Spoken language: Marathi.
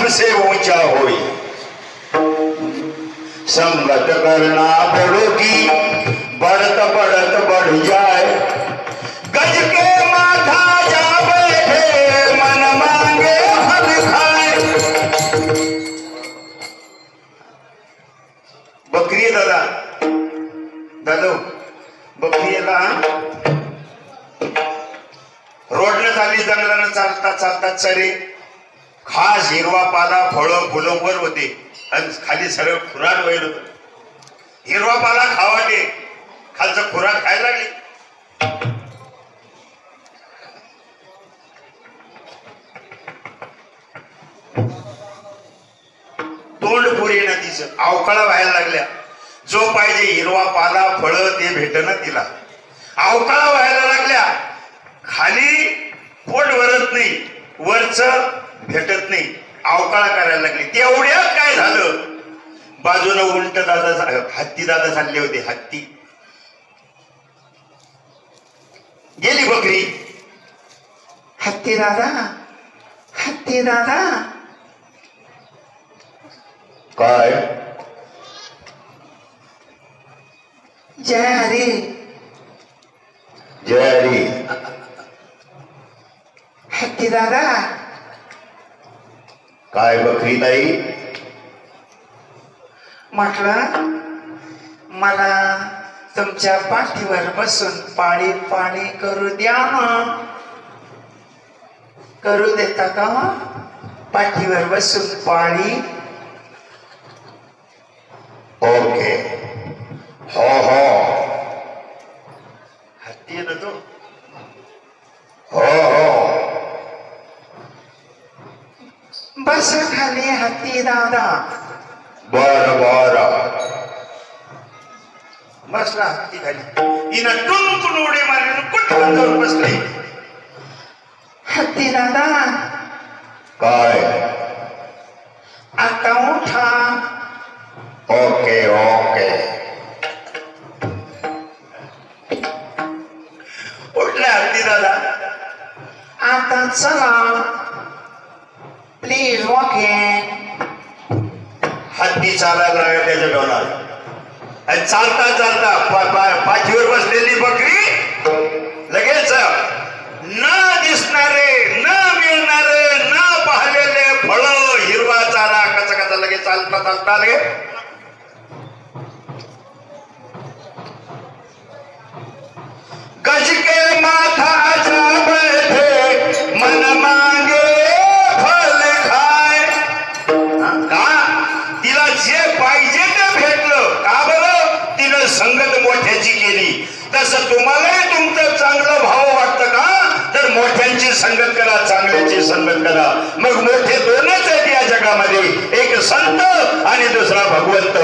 सबसे ऊंचा होई। संगत करना पड़ोगी, बढ़त बढ़त बढ़ जाए। गज के माथा जा बैठे, मन मांगे फल खाए। बकरी दादा दादू बकरीला रोडने चालली, जंगलानं चालता चालता चरे खास हिरवा पाला फळं फुलं वर होते आणि खाली सरळ खुराक वैल होत। हिरवा पाला खावा ते खालचं खुराक खायला लागली। तोंड पुरे ना तिचं अवकाळा व्हायला लागल्या। जो पाहिजे हिरवा पाला फळं ते भेटना तिला, अवकाळा व्हायला लागल्या। खाली पोट भरत नाही, वरच भेटत नाही, अवकाळा करायला लागली। तेवढ्यात काय झालं, बाजूला उंट दादा हत्ती दादा चालले होते। हत्ती गेली बकरी, हत्ती दादा हत्ती दादा काय जय हरी जय हरी। हत्ती दादा काय बकरी ताई म्हटलं, मला तुमच्या पाठीवर बसून पाणी पाणी करू द्या ना। करू देता का पाठीवर बसून पाणी? ओके हो हो हत्ती येतो तो हो हो बस खाली हत्ती दादा। बर बर बसला हत्ती खाली। हिनं टुनटुन उडी मारली, कुठून जाऊन बसली। हत्ती दादा काय आता उठा। ओके ओके उठला हत्ती दादा। आता चला प्लीज वॉकिंग। हत्ती चालायला लागला त्याच्या डोलात आणि चालता चालता पाठीवर बसलेली बकरी लगेच न दिसणारे, न मिळणारे, न पाहिलेले फळ, हिरवा चारा कचा कचा लगेच चालता चालता लगे गज के माथा जा बैठे, मन मांगे फल खाए। का तिला जे पाहिजे ते भेटलं, का बरं तिनं संगत मोठ्याची केली। तसं तुम्हालाही तुमचं चांगलं भाव वाटतं का, तर मोठ्यांची संगत करा, चांगल्याची संगत करा। मग मोठे दोनच आहेत या जगामध्ये, एक संत आणि दुसरा भगवंत।